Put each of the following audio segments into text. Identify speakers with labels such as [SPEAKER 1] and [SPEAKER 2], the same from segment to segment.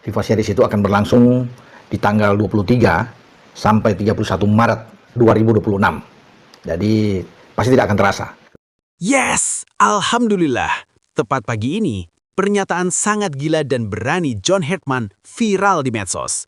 [SPEAKER 1] FIFA Series itu akan berlangsung di tanggal 23 sampai 31 Maret 2026. Jadi pasti tidak akan terasa.
[SPEAKER 2] Yes! Alhamdulillah! Tepat pagi ini, pernyataan sangat gila dan berani John Herdman viral di medsos.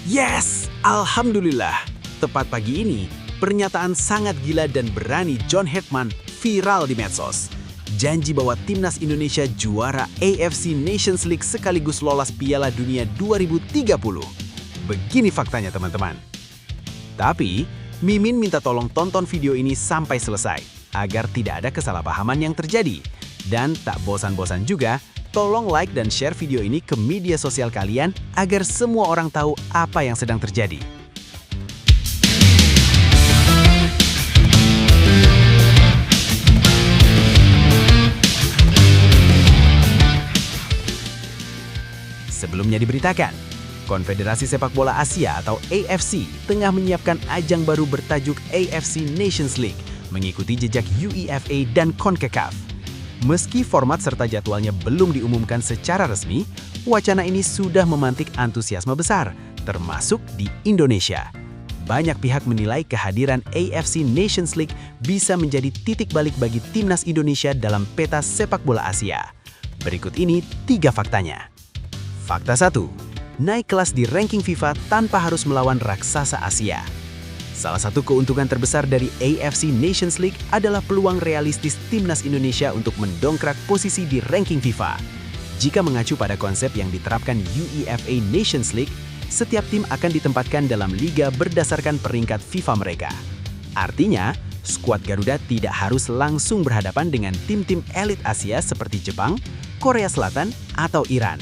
[SPEAKER 2] Yes! Alhamdulillah! Tepat pagi ini, pernyataan sangat gila dan berani John Herdman viral di medsos. Janji bahwa timnas Indonesia juara AFC Nations League sekaligus lolos Piala Dunia 2030. Begini faktanya teman-teman. Tapi, Mimin minta tolong tonton video ini sampai selesai, agar tidak ada kesalahpahaman yang terjadi. Dan tak bosan-bosan juga, tolong like dan share video ini ke media sosial kalian agar semua orang tahu apa yang sedang terjadi. Sebelumnya diberitakan, Konfederasi Sepak Bola Asia atau AFC tengah menyiapkan ajang baru bertajuk AFC Nations League, mengikuti jejak UEFA dan CONCACAF. Meski format serta jadwalnya belum diumumkan secara resmi, wacana ini sudah memantik antusiasme besar, termasuk di Indonesia. Banyak pihak menilai kehadiran AFC Nations League bisa menjadi titik balik bagi timnas Indonesia dalam peta sepak bola Asia. Berikut ini 3 faktanya. Fakta 1. Naik kelas di ranking FIFA tanpa harus melawan raksasa Asia. Salah satu keuntungan terbesar dari AFC Nations League adalah peluang realistis timnas Indonesia untuk mendongkrak posisi di ranking FIFA. Jika mengacu pada konsep yang diterapkan UEFA Nations League, setiap tim akan ditempatkan dalam liga berdasarkan peringkat FIFA mereka. Artinya, skuad Garuda tidak harus langsung berhadapan dengan tim-tim elit Asia seperti Jepang, Korea Selatan, atau Iran.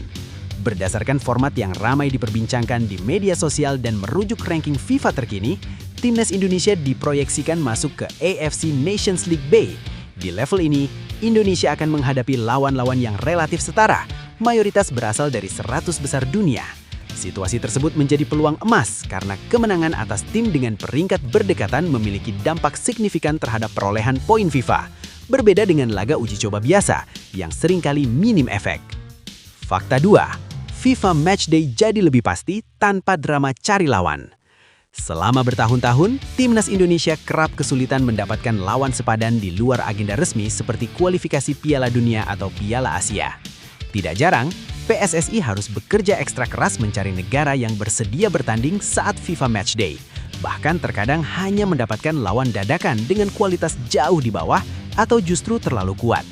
[SPEAKER 2] Berdasarkan format yang ramai diperbincangkan di media sosial dan merujuk ranking FIFA terkini, timnas Indonesia diproyeksikan masuk ke AFC Nations League B. Di level ini, Indonesia akan menghadapi lawan-lawan yang relatif setara, mayoritas berasal dari 100 besar dunia. Situasi tersebut menjadi peluang emas karena kemenangan atas tim dengan peringkat berdekatan memiliki dampak signifikan terhadap perolehan poin FIFA, berbeda dengan laga uji coba biasa yang seringkali minim efek. Fakta 2. FIFA Matchday jadi lebih pasti tanpa drama cari lawan. Selama bertahun-tahun, timnas Indonesia kerap kesulitan mendapatkan lawan sepadan di luar agenda resmi seperti kualifikasi Piala Dunia atau Piala Asia. Tidak jarang, PSSI harus bekerja ekstra keras mencari negara yang bersedia bertanding saat FIFA Matchday. Bahkan terkadang hanya mendapatkan lawan dadakan dengan kualitas jauh di bawah atau justru terlalu kuat.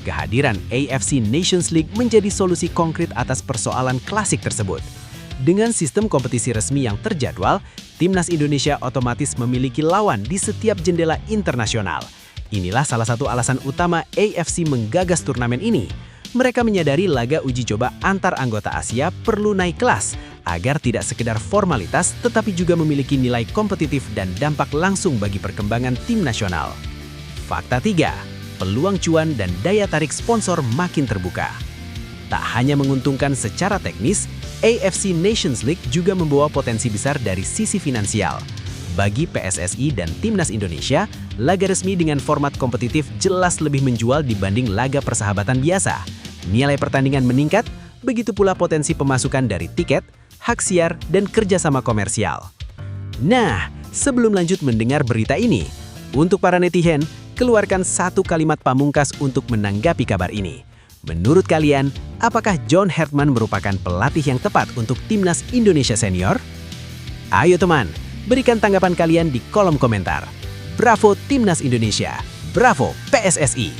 [SPEAKER 2] Kehadiran AFC Nations League menjadi solusi konkret atas persoalan klasik tersebut. Dengan sistem kompetisi resmi yang terjadwal, timnas Indonesia otomatis memiliki lawan di setiap jendela internasional. Inilah salah satu alasan utama AFC menggagas turnamen ini. Mereka menyadari laga uji coba antar anggota Asia perlu naik kelas, agar tidak sekedar formalitas tetapi juga memiliki nilai kompetitif dan dampak langsung bagi perkembangan tim nasional. Fakta 3. Peluang cuan dan daya tarik sponsor makin terbuka. Tak hanya menguntungkan secara teknis, AFC Nations League juga membawa potensi besar dari sisi finansial. Bagi PSSI dan Timnas Indonesia, laga resmi dengan format kompetitif jelas lebih menjual dibanding laga persahabatan biasa. Nilai pertandingan meningkat, begitu pula potensi pemasukan dari tiket, hak siar, dan kerjasama komersial. Nah, sebelum lanjut mendengar berita ini, untuk para netizen, keluarkan satu kalimat pamungkas untuk menanggapi kabar ini. Menurut kalian, apakah John Herdman merupakan pelatih yang tepat untuk timnas Indonesia senior? Ayo teman, berikan tanggapan kalian di kolom komentar. Bravo Timnas Indonesia, bravo PSSI.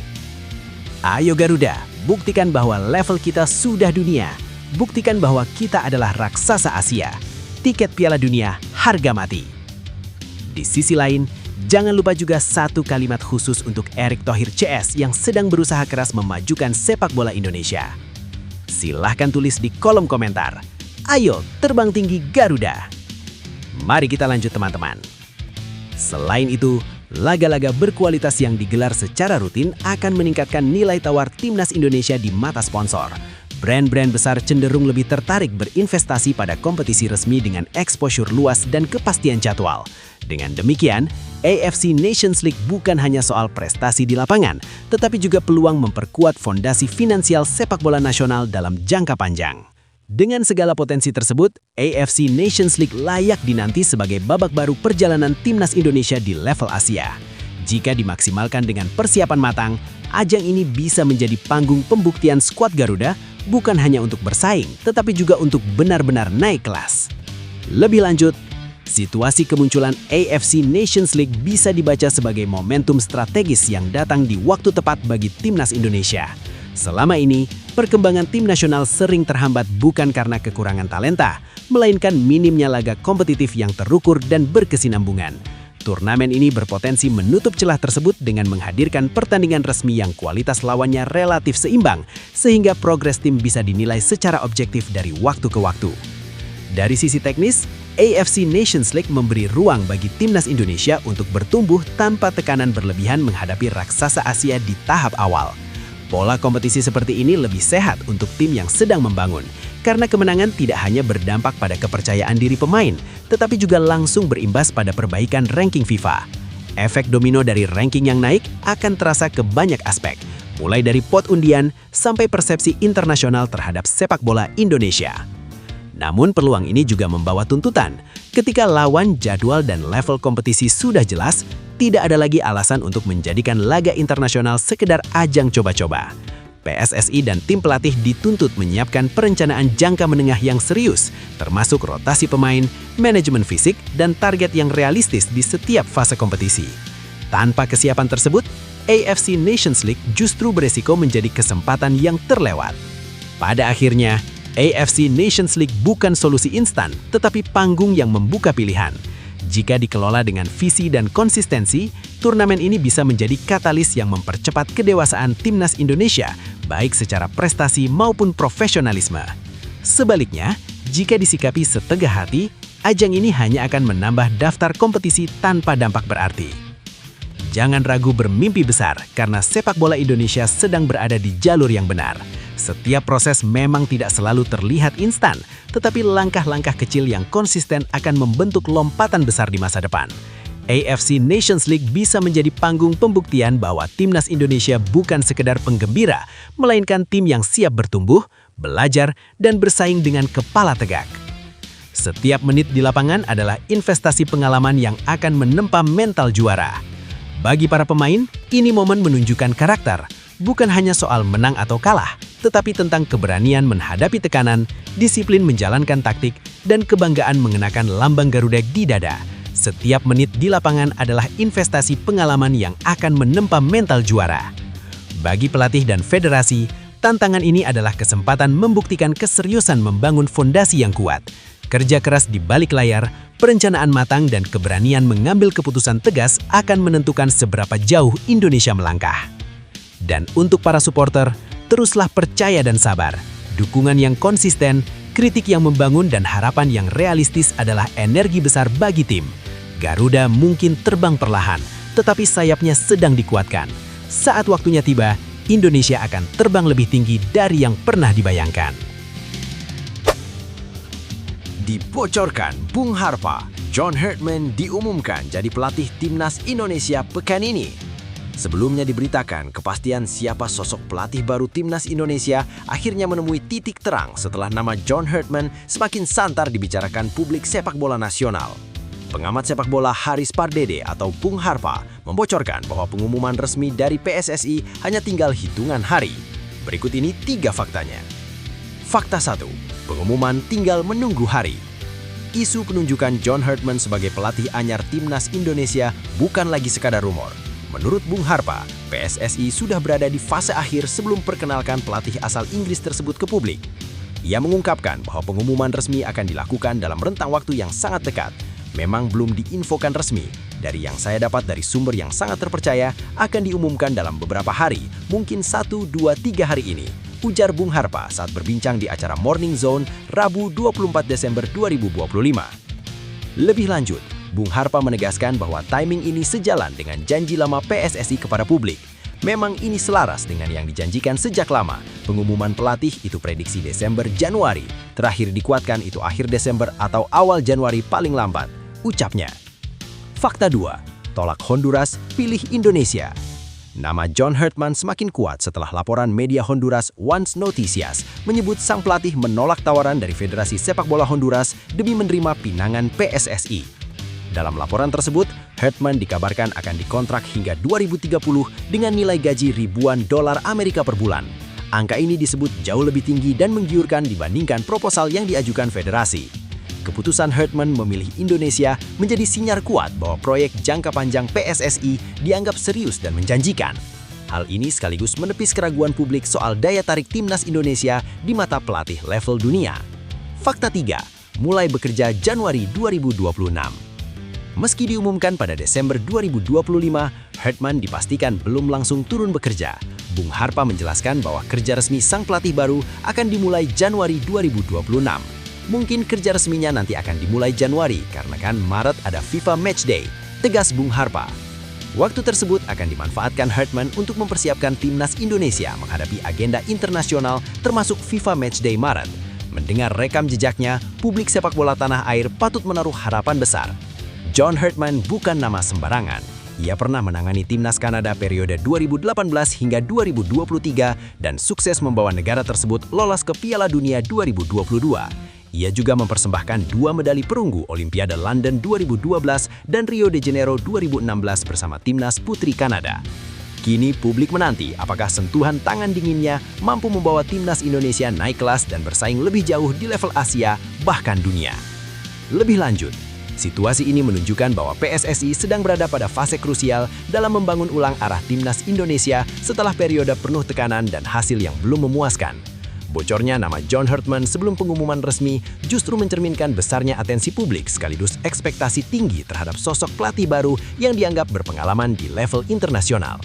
[SPEAKER 2] Ayo Garuda, buktikan bahwa level kita sudah dunia. Buktikan bahwa kita adalah raksasa Asia. Tiket Piala Dunia harga mati. Di sisi lain, jangan lupa juga satu kalimat khusus untuk Erick Thohir CS yang sedang berusaha keras memajukan sepak bola Indonesia. Silahkan tulis di kolom komentar. Ayo terbang tinggi Garuda. Mari kita lanjut teman-teman. Selain itu, Laga-laga berkualitas yang digelar secara rutin akan meningkatkan nilai tawar timnas Indonesia di mata sponsor. Brand-brand besar cenderung lebih tertarik berinvestasi pada kompetisi resmi dengan exposure luas dan kepastian jadwal. Dengan demikian, AFC Nations League bukan hanya soal prestasi di lapangan, tetapi juga peluang memperkuat fondasi finansial sepak bola nasional dalam jangka panjang. Dengan segala potensi tersebut, AFC Nations League layak dinanti sebagai babak baru perjalanan timnas Indonesia di level Asia. Jika dimaksimalkan dengan persiapan matang, ajang ini bisa menjadi panggung pembuktian skuad Garuda bukan hanya untuk bersaing, tetapi juga untuk benar-benar naik kelas. Lebih lanjut, situasi kemunculan AFC Nations League bisa dibaca sebagai momentum strategis yang datang di waktu tepat bagi timnas Indonesia. Selama ini, perkembangan tim nasional sering terhambat bukan karena kekurangan talenta, melainkan minimnya laga kompetitif yang terukur dan berkesinambungan. Turnamen ini berpotensi menutup celah tersebut dengan menghadirkan pertandingan resmi yang kualitas lawannya relatif seimbang, sehingga progres tim bisa dinilai secara objektif dari waktu ke waktu. Dari sisi teknis, AFC Nations League memberi ruang bagi timnas Indonesia untuk bertumbuh tanpa tekanan berlebihan menghadapi raksasa Asia di tahap awal. Pola kompetisi seperti ini lebih sehat untuk tim yang sedang membangun, karena kemenangan tidak hanya berdampak pada kepercayaan diri pemain, tetapi juga langsung berimbas pada perbaikan ranking FIFA. Efek domino dari ranking yang naik akan terasa ke banyak aspek, mulai dari pot undian sampai persepsi internasional terhadap sepak bola Indonesia. Namun peluang ini juga membawa tuntutan. Ketika lawan, jadwal, dan level kompetisi sudah jelas, tidak ada lagi alasan untuk menjadikan laga internasional sekedar ajang coba-coba. PSSI dan tim pelatih dituntut menyiapkan perencanaan jangka menengah yang serius, termasuk rotasi pemain, manajemen fisik, dan target yang realistis di setiap fase kompetisi. Tanpa kesiapan tersebut, AFC Nations League justru beresiko menjadi kesempatan yang terlewat. Pada akhirnya, AFC Nations League bukan solusi instan, tetapi panggung yang membuka pilihan. Jika dikelola dengan visi dan konsistensi, turnamen ini bisa menjadi katalis yang mempercepat kedewasaan timnas Indonesia, baik secara prestasi maupun profesionalisme. Sebaliknya, jika disikapi setegah hati, ajang ini hanya akan menambah daftar kompetisi tanpa dampak berarti. Jangan ragu bermimpi besar, karena sepak bola Indonesia sedang berada di jalur yang benar. Setiap proses memang tidak selalu terlihat instan, tetapi langkah-langkah kecil yang konsisten akan membentuk lompatan besar di masa depan. AFC Nations League bisa menjadi panggung pembuktian bahwa timnas Indonesia bukan sekedar penggembira, melainkan tim yang siap bertumbuh, belajar, dan bersaing dengan kepala tegak. Setiap menit di lapangan adalah investasi pengalaman yang akan menempa mental juara. Bagi para pemain, ini momen menunjukkan karakter, bukan hanya soal menang atau kalah, tetapi tentang keberanian menghadapi tekanan, disiplin menjalankan taktik, dan kebanggaan mengenakan lambang Garuda di dada. Setiap menit di lapangan adalah investasi pengalaman yang akan menempa mental juara. Bagi pelatih dan federasi, tantangan ini adalah kesempatan membuktikan keseriusan membangun fondasi yang kuat. Kerja keras di balik layar, perencanaan matang, dan keberanian mengambil keputusan tegas akan menentukan seberapa jauh Indonesia melangkah. Dan untuk para supporter, teruslah percaya dan sabar. Dukungan yang konsisten, kritik yang membangun, dan harapan yang realistis adalah energi besar bagi tim. Garuda mungkin terbang perlahan, tetapi sayapnya sedang dikuatkan. Saat waktunya tiba, Indonesia akan terbang lebih tinggi dari yang pernah dibayangkan. Dibocorkan Bung Harpa, John Herdman diumumkan jadi pelatih timnas Indonesia pekan ini. Sebelumnya diberitakan kepastian siapa sosok pelatih baru timnas Indonesia akhirnya menemui titik terang setelah nama John Herdman semakin santar dibicarakan publik sepak bola nasional. Pengamat sepak bola Haris Pardede atau Bung Harpa membocorkan bahwa pengumuman resmi dari PSSI hanya tinggal hitungan hari. Berikut ini 3 faktanya. Fakta 1. Pengumuman tinggal menunggu hari. Isu penunjukan John Herdman sebagai pelatih anyar timnas Indonesia bukan lagi sekadar rumor. Menurut Bung Harpa, PSSI sudah berada di fase akhir sebelum perkenalkan pelatih asal Inggris tersebut ke publik. Ia mengungkapkan bahwa pengumuman resmi akan dilakukan dalam rentang waktu yang sangat dekat. Memang belum diinfokan resmi. Dari yang saya dapat dari sumber yang sangat terpercaya, akan diumumkan dalam beberapa hari, mungkin 1, 2, 3 hari ini, ujar Bung Harpa saat berbincang di acara Morning Zone Rabu 24 Desember 2025. Lebih lanjut, Bung Harpa menegaskan bahwa timing ini sejalan dengan janji lama PSSI kepada publik. Memang ini selaras dengan yang dijanjikan sejak lama. Pengumuman pelatih itu prediksi Desember-Januari. Terakhir dikuatkan itu akhir Desember atau awal Januari paling lambat. Ucapnya. Fakta 2. Tolak Honduras, pilih Indonesia. Nama John Herdman semakin kuat setelah laporan media Honduras Once Noticias menyebut sang pelatih menolak tawaran dari Federasi Sepak Bola Honduras demi menerima pinangan PSSI. Dalam laporan tersebut, Herdman dikabarkan akan dikontrak hingga 2030 dengan nilai gaji ribuan dolar Amerika per bulan. Angka ini disebut jauh lebih tinggi dan menggiurkan dibandingkan proposal yang diajukan federasi. Keputusan Herdman memilih Indonesia menjadi sinyal kuat bahwa proyek jangka panjang PSSI dianggap serius dan menjanjikan. Hal ini sekaligus menepis keraguan publik soal daya tarik timnas Indonesia di mata pelatih level dunia. Fakta 3. Mulai bekerja Januari 2026. Meski diumumkan pada Desember 2025, Herdman dipastikan belum langsung turun bekerja. Bung Harpa menjelaskan bahwa kerja resmi sang pelatih baru akan dimulai Januari 2026. Mungkin kerja resminya nanti akan dimulai Januari karena kan Maret ada FIFA Matchday, tegas Bung Harpa. Waktu tersebut akan dimanfaatkan Herdman untuk mempersiapkan timnas Indonesia menghadapi agenda internasional termasuk FIFA Matchday Maret. Mendengar rekam jejaknya, publik sepak bola tanah air patut menaruh harapan besar. John Herdman bukan nama sembarangan. Ia pernah menangani timnas Kanada periode 2018 hingga 2023 dan sukses membawa negara tersebut lolos ke Piala Dunia 2022. Ia juga mempersembahkan 2 medali perunggu Olimpiade London 2012 dan Rio de Janeiro 2016 bersama timnas putri Kanada. Kini publik menanti apakah sentuhan tangan dinginnya mampu membawa timnas Indonesia naik kelas dan bersaing lebih jauh di level Asia, bahkan dunia. Lebih lanjut, situasi ini menunjukkan bahwa PSSI sedang berada pada fase krusial dalam membangun ulang arah timnas Indonesia setelah periode penuh tekanan dan hasil yang belum memuaskan. Bocornya nama John Herdman sebelum pengumuman resmi justru mencerminkan besarnya atensi publik sekaligus ekspektasi tinggi terhadap sosok pelatih baru yang dianggap berpengalaman di level internasional.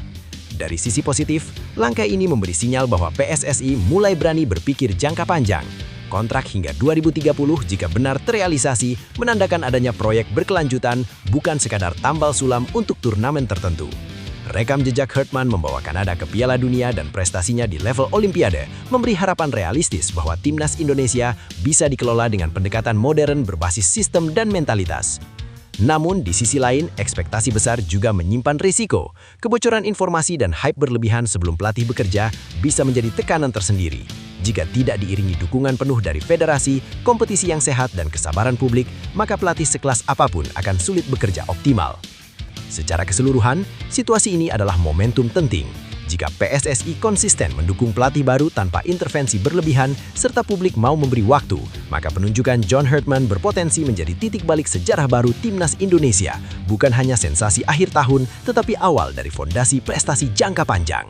[SPEAKER 2] Dari sisi positif, langkah ini memberi sinyal bahwa PSSI mulai berani berpikir jangka panjang. Kontrak hingga 2030 jika benar terrealisasi menandakan adanya proyek berkelanjutan, bukan sekadar tambal sulam untuk turnamen tertentu. Rekam jejak Herdman membawa Kanada ke Piala Dunia dan prestasinya di level Olimpiade memberi harapan realistis bahwa timnas Indonesia bisa dikelola dengan pendekatan modern berbasis sistem dan mentalitas. Namun di sisi lain, ekspektasi besar juga menyimpan risiko. Kebocoran informasi dan hype berlebihan sebelum pelatih bekerja bisa menjadi tekanan tersendiri. Jika tidak diiringi dukungan penuh dari federasi, kompetisi yang sehat dan kesabaran publik, maka pelatih sekelas apapun akan sulit bekerja optimal. Secara keseluruhan, situasi ini adalah momentum penting. Jika PSSI konsisten mendukung pelatih baru tanpa intervensi berlebihan, serta publik mau memberi waktu, maka penunjukan John Herdman berpotensi menjadi titik balik sejarah baru timnas Indonesia, bukan hanya sensasi akhir tahun, tetapi awal dari fondasi prestasi jangka panjang.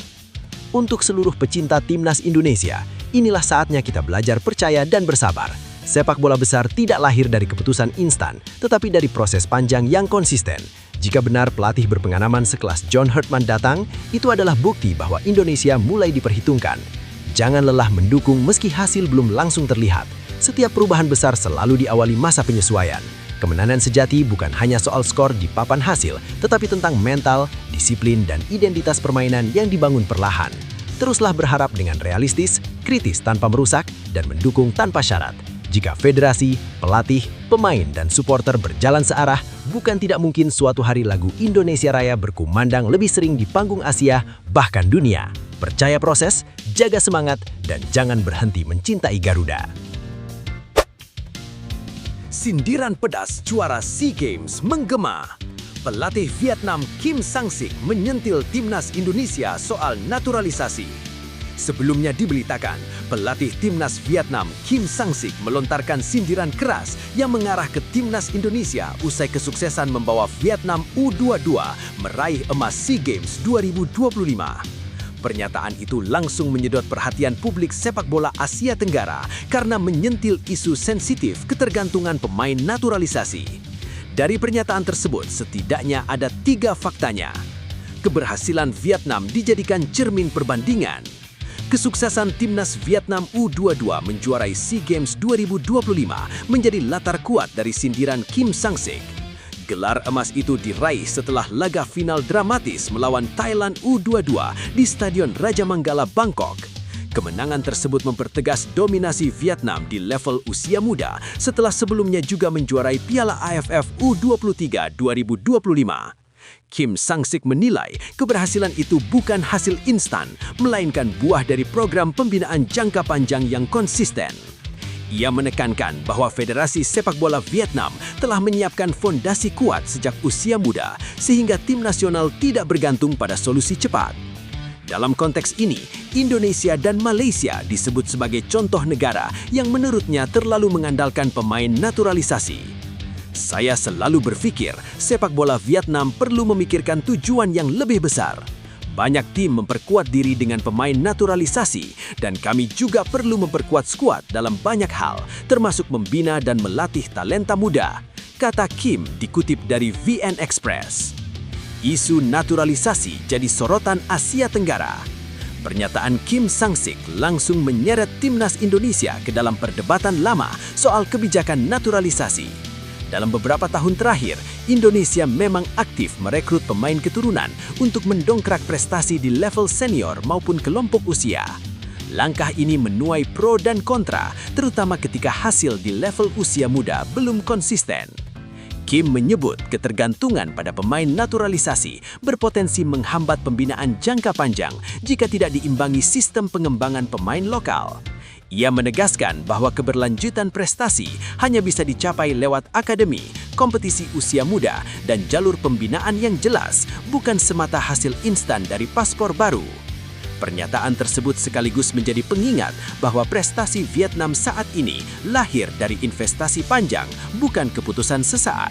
[SPEAKER 2] Untuk seluruh pecinta timnas Indonesia, inilah saatnya kita belajar percaya dan bersabar. Sepak bola besar tidak lahir dari keputusan instan, tetapi dari proses panjang yang konsisten. Jika benar pelatih berpengalaman sekelas John Herdman datang, itu adalah bukti bahwa Indonesia mulai diperhitungkan. Jangan lelah mendukung meski hasil belum langsung terlihat. Setiap perubahan besar selalu diawali masa penyesuaian. Kemenangan sejati bukan hanya soal skor di papan hasil, tetapi tentang mental, disiplin, dan identitas permainan yang dibangun perlahan. Teruslah berharap dengan realistis, kritis tanpa merusak, dan mendukung tanpa syarat. Jika federasi, pelatih, pemain, dan supporter berjalan searah, bukan tidak mungkin suatu hari lagu Indonesia Raya berkumandang lebih sering di panggung Asia, bahkan dunia. Percaya proses, jaga semangat, dan jangan berhenti mencintai Garuda. Sindiran pedas juara SEA Games menggema. Pelatih Vietnam Kim Sang-sik menyentil timnas Indonesia soal naturalisasi. Sebelumnya diberitakan, pelatih timnas Vietnam Kim Sang-sik melontarkan sindiran keras yang mengarah ke timnas Indonesia usai kesuksesan membawa Vietnam U22 meraih emas SEA Games 2025. Pernyataan itu langsung menyedot perhatian publik sepak bola Asia Tenggara karena menyentil isu sensitif ketergantungan pemain naturalisasi. Dari pernyataan tersebut, setidaknya ada 3 faktanya. Keberhasilan Vietnam dijadikan cermin perbandingan. Kesuksesan timnas Vietnam U22 menjuarai SEA Games 2025 menjadi latar kuat dari sindiran Kim Sang-sik. Gelar emas itu diraih setelah laga final dramatis melawan Thailand U22 di Stadion Raja Manggala, Bangkok. Kemenangan tersebut mempertegas dominasi Vietnam di level usia muda setelah sebelumnya juga menjuarai Piala AFF U23 2025. Kim Sang-sik menilai keberhasilan itu bukan hasil instan, melainkan buah dari program pembinaan jangka panjang yang konsisten. Ia menekankan bahwa Federasi Sepak Bola Vietnam telah menyiapkan fondasi kuat sejak usia muda sehingga tim nasional tidak bergantung pada solusi cepat. Dalam konteks ini, Indonesia dan Malaysia disebut sebagai contoh negara yang menurutnya terlalu mengandalkan pemain naturalisasi. Saya selalu berpikir sepak bola Vietnam perlu memikirkan tujuan yang lebih besar. Banyak tim memperkuat diri dengan pemain naturalisasi dan kami juga perlu memperkuat skuad dalam banyak hal, termasuk membina dan melatih talenta muda, kata Kim dikutip dari VN Express. Isu naturalisasi jadi sorotan Asia Tenggara. Pernyataan Kim Sang-sik langsung menyeret timnas Indonesia ke dalam perdebatan lama soal kebijakan naturalisasi. Dalam beberapa tahun terakhir, Indonesia memang aktif merekrut pemain keturunan untuk mendongkrak prestasi di level senior maupun kelompok usia. Langkah ini menuai pro dan kontra, terutama ketika hasil di level usia muda belum konsisten. Kim menyebut ketergantungan pada pemain naturalisasi berpotensi menghambat pembinaan jangka panjang jika tidak diimbangi sistem pengembangan pemain lokal. Ia menegaskan bahwa keberlanjutan prestasi hanya bisa dicapai lewat akademi, kompetisi usia muda, dan jalur pembinaan yang jelas, bukan semata hasil instan dari paspor baru. Pernyataan tersebut sekaligus menjadi pengingat bahwa prestasi Vietnam saat ini lahir dari investasi panjang, bukan keputusan sesaat.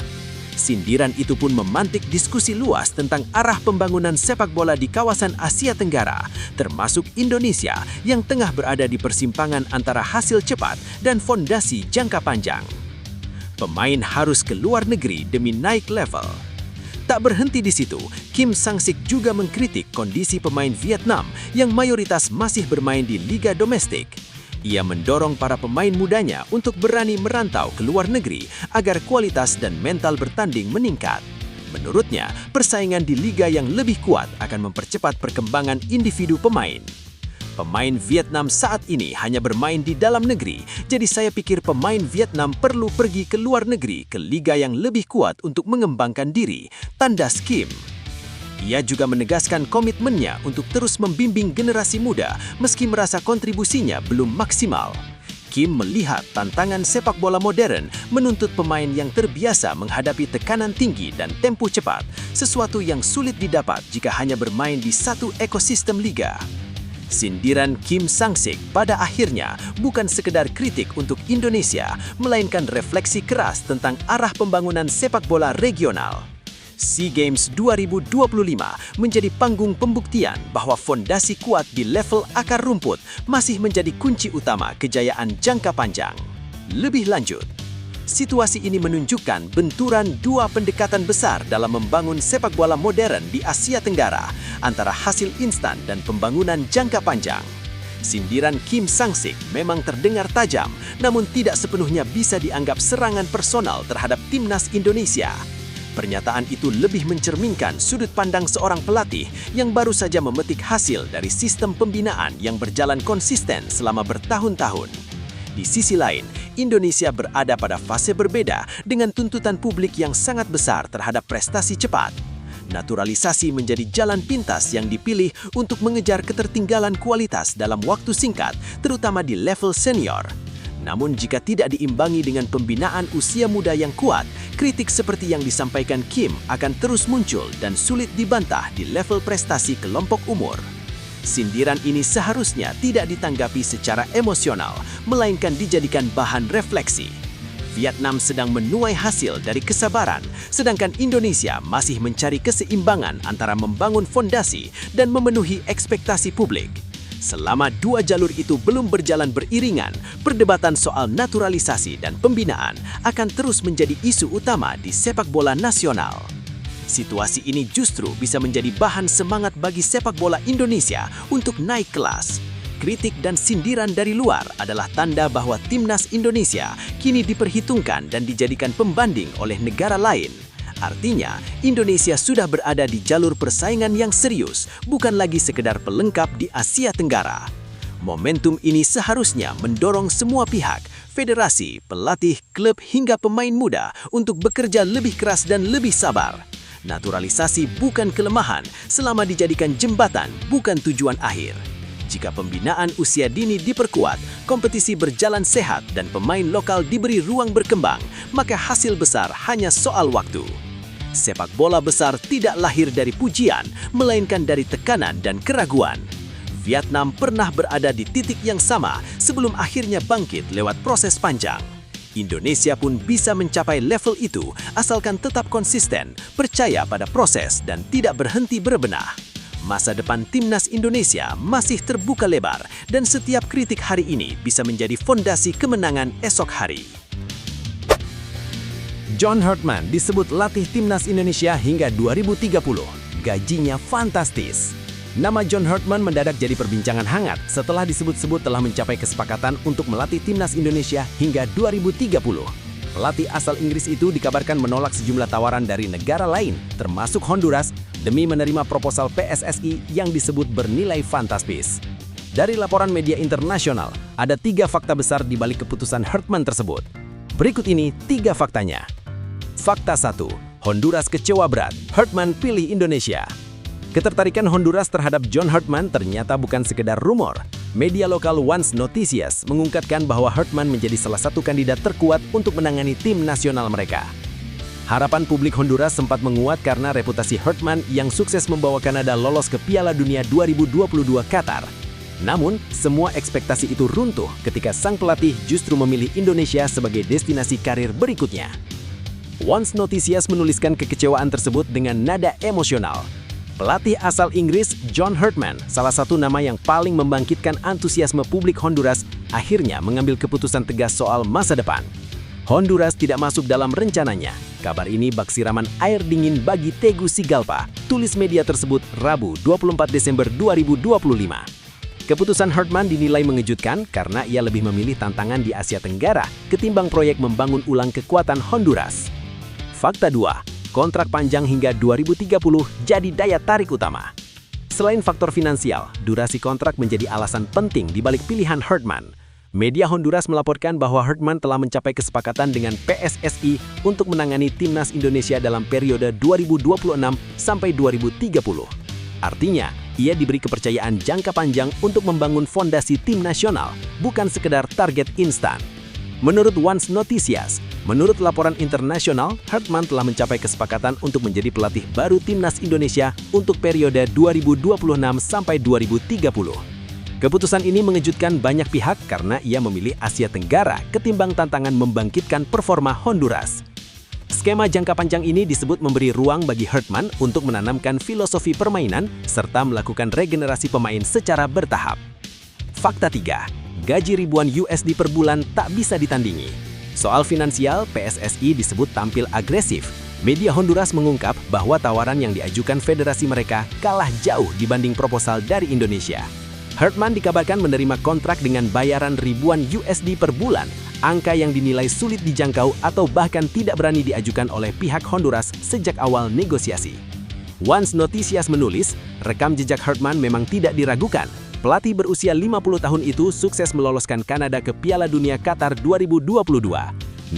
[SPEAKER 2] Sindiran itu pun memantik diskusi luas tentang arah pembangunan sepak bola di kawasan Asia Tenggara, termasuk Indonesia yang tengah berada di persimpangan antara hasil cepat dan fondasi jangka panjang. Pemain harus ke luar negeri demi naik level. Tak berhenti di situ, Kim Sang-sik juga mengkritik kondisi pemain Vietnam yang mayoritas masih bermain di liga domestik. Ia mendorong para pemain mudanya untuk berani merantau ke luar negeri agar kualitas dan mental bertanding meningkat. Menurutnya, persaingan di liga yang lebih kuat akan mempercepat perkembangan individu pemain. Pemain Vietnam saat ini hanya bermain di dalam negeri, jadi saya pikir pemain Vietnam perlu pergi ke luar negeri ke liga yang lebih kuat untuk mengembangkan diri, tandas Kim. Ia juga menegaskan komitmennya untuk terus membimbing generasi muda meski merasa kontribusinya belum maksimal. Kim melihat tantangan sepak bola modern menuntut pemain yang terbiasa menghadapi tekanan tinggi dan tempo cepat, sesuatu yang sulit didapat jika hanya bermain di satu ekosistem liga. Sindiran Kim Sang-sik pada akhirnya bukan sekedar kritik untuk Indonesia, melainkan refleksi keras tentang arah pembangunan sepak bola regional. SEA Games 2025 menjadi panggung pembuktian bahwa fondasi kuat di level akar rumput masih menjadi kunci utama kejayaan jangka panjang. Lebih lanjut, situasi ini menunjukkan benturan dua pendekatan besar dalam membangun sepak bola modern di Asia Tenggara antara hasil instan dan pembangunan jangka panjang. Sindiran Kim Sang-sik memang terdengar tajam, namun tidak sepenuhnya bisa dianggap serangan personal terhadap timnas Indonesia. Pernyataan itu lebih mencerminkan sudut pandang seorang pelatih yang baru saja memetik hasil dari sistem pembinaan yang berjalan konsisten selama bertahun-tahun. Di sisi lain, Indonesia berada pada fase berbeda dengan tuntutan publik yang sangat besar terhadap prestasi cepat. Naturalisasi menjadi jalan pintas yang dipilih untuk mengejar ketertinggalan kualitas dalam waktu singkat, terutama di level senior. Namun jika tidak diimbangi dengan pembinaan usia muda yang kuat, kritik seperti yang disampaikan Kim akan terus muncul dan sulit dibantah di level prestasi kelompok umur. Sindiran ini seharusnya tidak ditanggapi secara emosional, melainkan dijadikan bahan refleksi. Vietnam sedang menuai hasil dari kesabaran, sedangkan Indonesia masih mencari keseimbangan antara membangun fondasi dan memenuhi ekspektasi publik. Selama dua jalur itu belum berjalan beriringan, perdebatan soal naturalisasi dan pembinaan akan terus menjadi isu utama di sepak bola nasional. Situasi ini justru bisa menjadi bahan semangat bagi sepak bola Indonesia untuk naik kelas. Kritik dan sindiran dari luar adalah tanda bahwa timnas Indonesia kini diperhitungkan dan dijadikan pembanding oleh negara lain. Artinya, Indonesia sudah berada di jalur persaingan yang serius, bukan lagi sekedar pelengkap di Asia Tenggara. Momentum ini seharusnya mendorong semua pihak, federasi, pelatih, klub hingga pemain muda untuk bekerja lebih keras dan lebih sabar. Naturalisasi bukan kelemahan selama dijadikan jembatan, bukan tujuan akhir. Jika pembinaan usia dini diperkuat, kompetisi berjalan sehat dan pemain lokal diberi ruang berkembang, maka hasil besar hanya soal waktu. Sepak bola besar tidak lahir dari pujian, melainkan dari tekanan dan keraguan. Vietnam pernah berada di titik yang sama sebelum akhirnya bangkit lewat proses panjang. Indonesia pun bisa mencapai level itu asalkan tetap konsisten, percaya pada proses dan tidak berhenti berbenah. Masa depan timnas Indonesia masih terbuka lebar dan setiap kritik hari ini bisa menjadi fondasi kemenangan esok hari. John Hartman disebut latih timnas Indonesia hingga 2030. Gajinya fantastis. Nama John Hartman mendadak jadi perbincangan hangat setelah disebut-sebut telah mencapai kesepakatan untuk melatih timnas Indonesia hingga 2030. Pelatih asal Inggris itu dikabarkan menolak sejumlah tawaran dari negara lain, termasuk Honduras, demi menerima proposal PSSI yang disebut bernilai fantastis. Dari laporan media internasional, ada 3 fakta besar di balik keputusan Hartman tersebut. Berikut ini 3 faktanya. Fakta 1. Honduras kecewa berat, Hartman pilih Indonesia. Ketertarikan Honduras terhadap John Hartman ternyata bukan sekedar rumor. Media lokal Once Noticias mengungkapkan bahwa Hartman menjadi salah satu kandidat terkuat untuk menangani tim nasional mereka. Harapan publik Honduras sempat menguat karena reputasi Hartman yang sukses membawa Kanada lolos ke Piala Dunia 2022 Qatar. Namun, semua ekspektasi itu runtuh ketika sang pelatih justru memilih Indonesia sebagai destinasi karir berikutnya. Once Noticias menuliskan kekecewaan tersebut dengan nada emosional. Pelatih asal Inggris, John Hartman, salah satu nama yang paling membangkitkan antusiasme publik Honduras, akhirnya mengambil keputusan tegas soal masa depan. Honduras tidak masuk dalam rencananya. Kabar ini bak siraman air dingin bagi Tegucigalpa, tulis media tersebut Rabu 24 Desember 2025. Keputusan Hartman dinilai mengejutkan karena ia lebih memilih tantangan di Asia Tenggara ketimbang proyek membangun ulang kekuatan Honduras. Fakta 2. Kontrak panjang hingga 2030 jadi daya tarik utama. Selain faktor finansial, durasi kontrak menjadi alasan penting di balik pilihan Hartman. Media Honduras melaporkan bahwa Hartman telah mencapai kesepakatan dengan PSSI untuk menangani timnas Indonesia dalam periode 2026 sampai 2030. Artinya, ia diberi kepercayaan jangka panjang untuk membangun fondasi tim nasional, bukan sekedar target instan. Menurut Once Noticias, menurut laporan internasional, Hartman telah mencapai kesepakatan untuk menjadi pelatih baru timnas Indonesia untuk periode 2026 sampai 2030. Keputusan ini mengejutkan banyak pihak karena ia memilih Asia Tenggara ketimbang tantangan membangkitkan performa Honduras. Skema jangka panjang ini disebut memberi ruang bagi Hartman untuk menanamkan filosofi permainan serta melakukan regenerasi pemain secara bertahap. Fakta 3. Gaji ribuan USD per bulan tak bisa ditandingi. Soal finansial, PSSI disebut tampil agresif. Media Honduras mengungkap bahwa tawaran yang diajukan federasi mereka kalah jauh dibanding proposal dari Indonesia. Hartman dikabarkan menerima kontrak dengan bayaran ribuan USD per bulan, angka yang dinilai sulit dijangkau atau bahkan tidak berani diajukan oleh pihak Honduras sejak awal negosiasi. Once Noticias menulis, rekam jejak Hartman memang tidak diragukan. Pelatih berusia 50 tahun itu sukses meloloskan Kanada ke Piala Dunia Qatar 2022.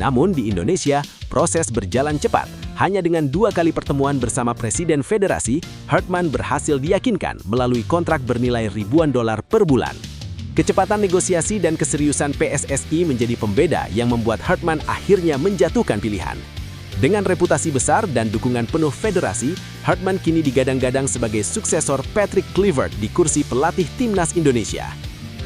[SPEAKER 2] Namun di Indonesia, proses berjalan cepat. Hanya dengan 2 kali pertemuan bersama Presiden Federasi, Hartman berhasil diyakinkan melalui kontrak bernilai ribuan dolar per bulan. Kecepatan negosiasi dan keseriusan PSSI menjadi pembeda yang membuat Hartman akhirnya menjatuhkan pilihan. Dengan reputasi besar dan dukungan penuh federasi, Hartman kini digadang-gadang sebagai suksesor Patrick Kluivert di kursi pelatih timnas Indonesia.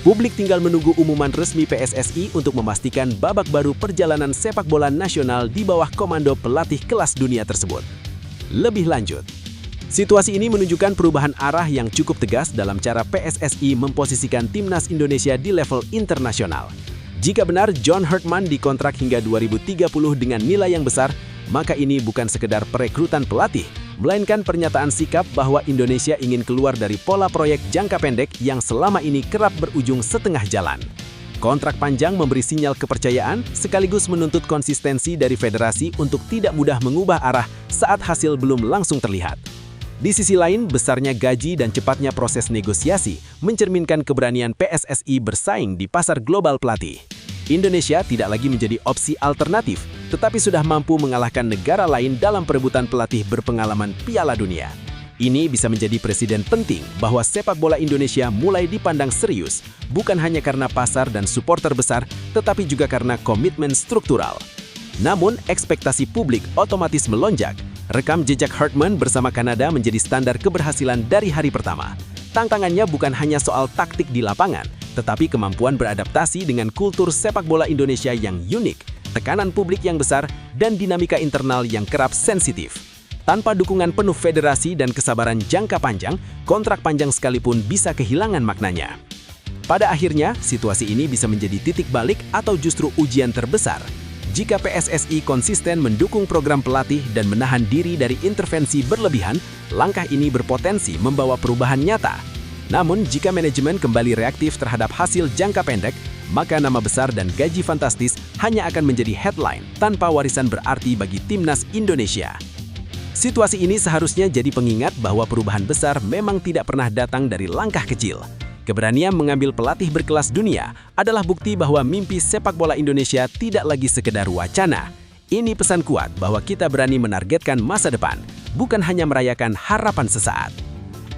[SPEAKER 2] Publik tinggal menunggu umuman resmi PSSI untuk memastikan babak baru perjalanan sepak bola nasional di bawah komando pelatih kelas dunia tersebut. Lebih lanjut, situasi ini menunjukkan perubahan arah yang cukup tegas dalam cara PSSI memposisikan timnas Indonesia di level internasional. Jika benar John Hartman dikontrak hingga 2030 dengan nilai yang besar, maka ini bukan sekedar perekrutan pelatih, melainkan pernyataan sikap bahwa Indonesia ingin keluar dari pola proyek jangka pendek yang selama ini kerap berujung setengah jalan. Kontrak panjang memberi sinyal kepercayaan sekaligus menuntut konsistensi dari federasi untuk tidak mudah mengubah arah saat hasil belum langsung terlihat. Di sisi lain, besarnya gaji dan cepatnya proses negosiasi mencerminkan keberanian PSSI bersaing di pasar global pelatih. Indonesia tidak lagi menjadi opsi alternatif, tetapi sudah mampu mengalahkan negara lain dalam perebutan pelatih berpengalaman Piala Dunia. Ini bisa menjadi presiden penting bahwa sepak bola Indonesia mulai dipandang serius, bukan hanya karena pasar dan supporter besar, tetapi juga karena komitmen struktural. Namun, ekspektasi publik otomatis melonjak. Rekam jejak Hartman bersama Kanada menjadi standar keberhasilan dari hari pertama. Tantangannya bukan hanya soal taktik di lapangan, tetapi kemampuan beradaptasi dengan kultur sepak bola Indonesia yang unik, tekanan publik yang besar, dan dinamika internal yang kerap sensitif. Tanpa dukungan penuh federasi dan kesabaran jangka panjang, kontrak panjang sekalipun bisa kehilangan maknanya. Pada akhirnya, situasi ini bisa menjadi titik balik atau justru ujian terbesar. Jika PSSI konsisten mendukung program pelatih dan menahan diri dari intervensi berlebihan, langkah ini berpotensi membawa perubahan nyata. Namun, jika manajemen kembali reaktif terhadap hasil jangka pendek, maka nama besar dan gaji fantastis hanya akan menjadi headline tanpa warisan berarti bagi timnas Indonesia. Situasi ini seharusnya jadi pengingat bahwa perubahan besar memang tidak pernah datang dari langkah kecil. Keberanian mengambil pelatih berkelas dunia adalah bukti bahwa mimpi sepak bola Indonesia tidak lagi sekedar wacana. Ini pesan kuat bahwa kita berani menargetkan masa depan, bukan hanya merayakan harapan sesaat.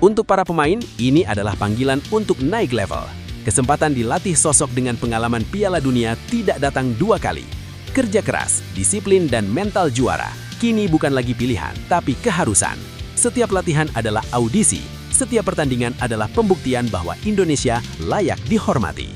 [SPEAKER 2] Untuk para pemain, ini adalah panggilan untuk naik level. Kesempatan dilatih sosok dengan pengalaman Piala Dunia tidak datang dua kali. Kerja keras, disiplin, dan mental juara kini bukan lagi pilihan, tapi keharusan. Setiap latihan adalah audisi, setiap pertandingan adalah pembuktian bahwa Indonesia layak dihormati.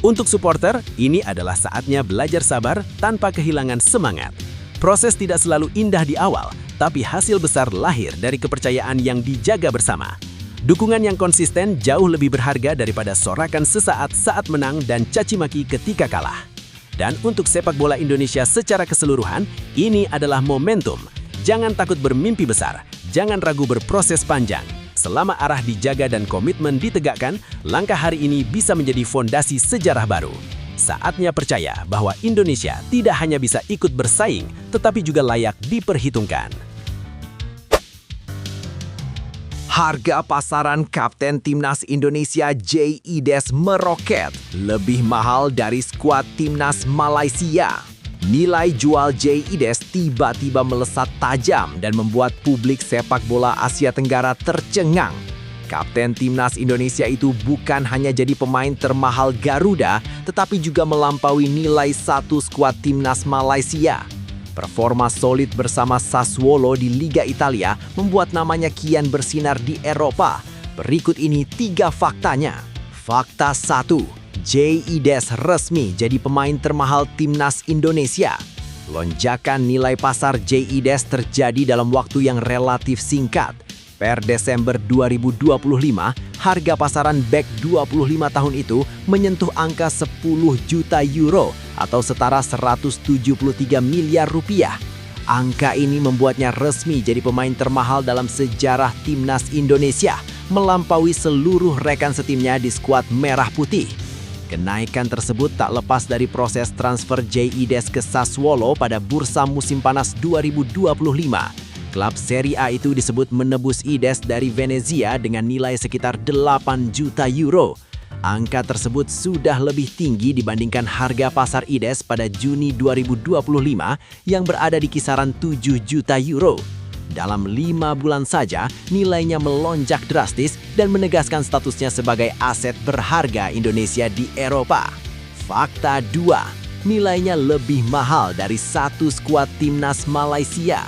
[SPEAKER 2] Untuk supporter, ini adalah saatnya belajar sabar tanpa kehilangan semangat. Proses tidak selalu indah di awal, tapi hasil besar lahir dari kepercayaan yang dijaga bersama. Dukungan yang konsisten jauh lebih berharga daripada sorakan sesaat saat menang dan caci maki ketika kalah. Dan untuk sepak bola Indonesia secara keseluruhan, ini adalah momentum. Jangan takut bermimpi besar, jangan ragu berproses panjang. Selama arah dijaga dan komitmen ditegakkan, langkah hari ini bisa menjadi fondasi sejarah baru. Saatnya percaya bahwa Indonesia tidak hanya bisa ikut bersaing, tetapi juga layak diperhitungkan.
[SPEAKER 3] Harga pasaran Kapten Timnas Indonesia J. Ides meroket, lebih mahal dari skuad Timnas Malaysia. Nilai jual J. Ides tiba-tiba melesat tajam dan membuat publik sepak bola Asia Tenggara tercengang. Kapten Timnas Indonesia itu bukan hanya jadi pemain termahal Garuda, tetapi juga melampaui nilai satu skuad Timnas Malaysia. Performa solid bersama Sassuolo di Liga Italia membuat namanya kian bersinar di Eropa. Berikut ini 3 faktanya. Fakta 1. J. Ides resmi jadi pemain termahal Timnas Indonesia. Lonjakan nilai pasar J. Ides terjadi dalam waktu yang relatif singkat. Per Desember 2025, harga pasaran bek 25 tahun itu menyentuh angka 10 juta euro atau setara 173 miliar rupiah. Angka ini membuatnya resmi jadi pemain termahal dalam sejarah Timnas Indonesia, melampaui seluruh rekan setimnya di skuad Merah Putih. Kenaikan tersebut tak lepas dari proses transfer J. Ides ke Sassuolo pada bursa musim panas 2025. Klub Serie A itu disebut menebus Ides dari Venezia dengan nilai sekitar 8 juta euro. Angka tersebut sudah lebih tinggi dibandingkan harga pasar Ides pada Juni 2025 yang berada di kisaran 7 juta euro. Dalam 5 bulan saja, nilainya melonjak drastis dan menegaskan statusnya sebagai aset berharga Indonesia di Eropa. Fakta 2, nilainya lebih mahal dari satu skuad Timnas Malaysia.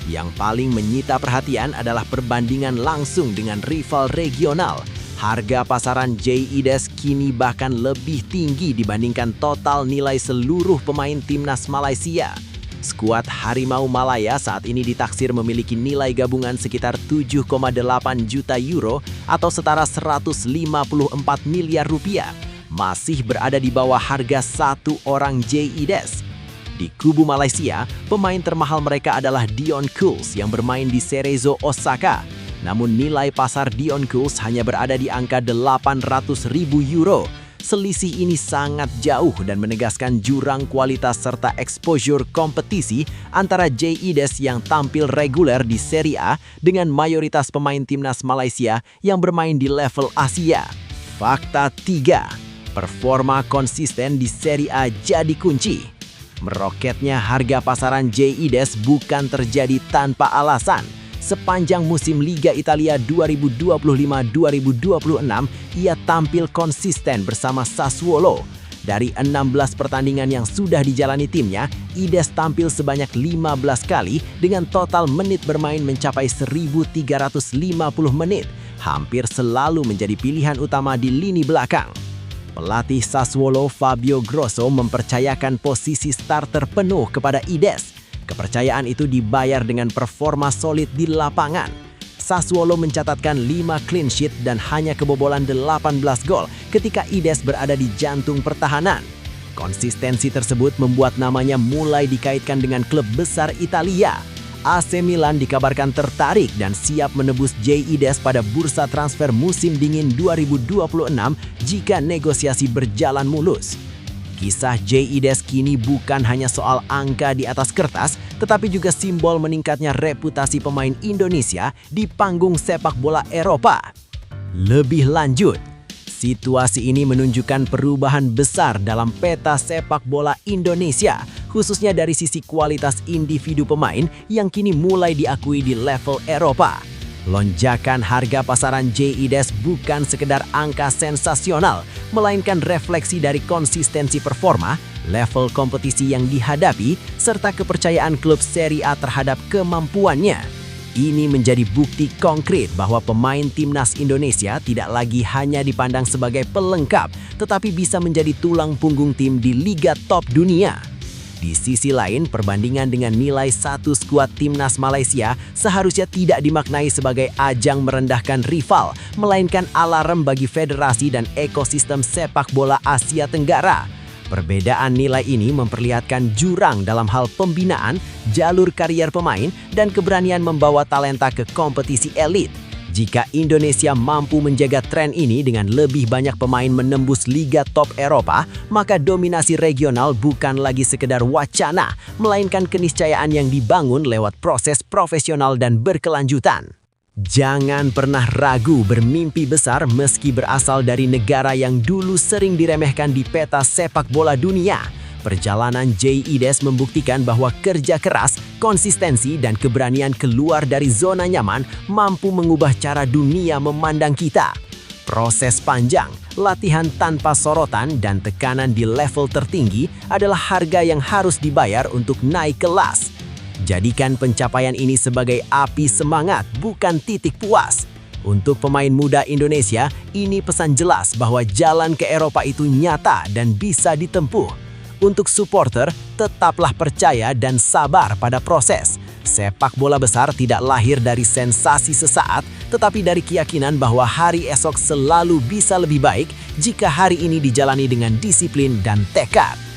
[SPEAKER 3] Yang paling menyita perhatian adalah perbandingan langsung dengan rival regional. Harga pasaran J. Ides kini bahkan lebih tinggi dibandingkan total nilai seluruh pemain Timnas Malaysia. Skuad Harimau Malaya saat ini ditaksir memiliki nilai gabungan sekitar 7,8 juta euro atau setara 154 miliar rupiah. Masih berada di bawah harga satu orang J. Ides. Di kubu Malaysia, pemain termahal mereka adalah Dion Kuls yang bermain di Cerezo Osaka. Namun nilai pasar Dion Kuls hanya berada di angka 800.000 euro.
[SPEAKER 2] selisih ini sangat jauh dan menegaskan jurang kualitas serta exposure kompetisi antara JIDES yang tampil reguler di Serie A dengan mayoritas pemain timnas Malaysia yang bermain di level Asia. Fakta 3. Performa konsisten di Serie A jadi kunci. Meroketnya harga pasaran JIDES bukan terjadi tanpa alasan. Sepanjang musim Liga Italia 2025-2026, ia tampil konsisten bersama Sassuolo. Dari 16 pertandingan yang sudah dijalani timnya, IDES tampil sebanyak 15 kali dengan total menit bermain mencapai 1.350 menit, hampir selalu menjadi pilihan utama di lini belakang. Pelatih Sassuolo Fabio Grosso mempercayakan posisi starter penuh kepada IDES. Kepercayaan itu dibayar dengan performa solid di lapangan. Sassuolo mencatatkan 5 clean sheet dan hanya kebobolan 18 gol ketika IDES berada di jantung pertahanan. Konsistensi tersebut membuat namanya mulai dikaitkan dengan klub besar Italia. AC Milan dikabarkan tertarik dan siap menebus JIDES pada bursa transfer musim dingin 2026 jika negosiasi berjalan mulus. Kisah JIDES kini bukan hanya soal angka di atas kertas, tetapi juga simbol meningkatnya reputasi pemain Indonesia di panggung sepak bola Eropa. Lebih lanjut, situasi ini menunjukkan perubahan besar dalam peta sepak bola Indonesia, khususnya dari sisi kualitas individu pemain yang kini mulai diakui di level Eropa. Lonjakan harga pasaran JIDES bukan sekedar angka sensasional, melainkan refleksi dari konsistensi performa, level kompetisi yang dihadapi, serta kepercayaan klub Serie A terhadap kemampuannya. Ini menjadi bukti konkret bahwa pemain timnas Indonesia tidak lagi hanya dipandang sebagai pelengkap, tetapi bisa menjadi tulang punggung tim di liga top dunia. Di sisi lain, perbandingan dengan nilai satu skuad timnas Malaysia seharusnya tidak dimaknai sebagai ajang merendahkan rival, melainkan alarm bagi federasi dan ekosistem sepak bola Asia Tenggara. Perbedaan nilai ini memperlihatkan jurang dalam hal pembinaan, jalur karier pemain, dan keberanian membawa talenta ke kompetisi elit. Jika Indonesia mampu menjaga tren ini dengan lebih banyak pemain menembus liga top Eropa, maka dominasi regional bukan lagi sekedar wacana, melainkan keniscayaan yang dibangun lewat proses profesional dan berkelanjutan. Jangan pernah ragu bermimpi besar meski berasal dari negara yang dulu sering diremehkan di peta sepak bola dunia. Perjalanan JIDES membuktikan bahwa kerja keras, konsistensi, dan keberanian keluar dari zona nyaman mampu mengubah cara dunia memandang kita. Proses panjang, latihan tanpa sorotan, dan tekanan di level tertinggi adalah harga yang harus dibayar untuk naik kelas. Jadikan pencapaian ini sebagai api semangat, bukan titik puas. Untuk pemain muda Indonesia, ini pesan jelas bahwa jalan ke Eropa itu nyata dan bisa ditempuh. Untuk supporter, tetaplah percaya dan sabar pada proses. Sepak bola besar tidak lahir dari sensasi sesaat, tetapi dari keyakinan bahwa hari esok selalu bisa lebih baik jika hari ini dijalani dengan disiplin dan tekad.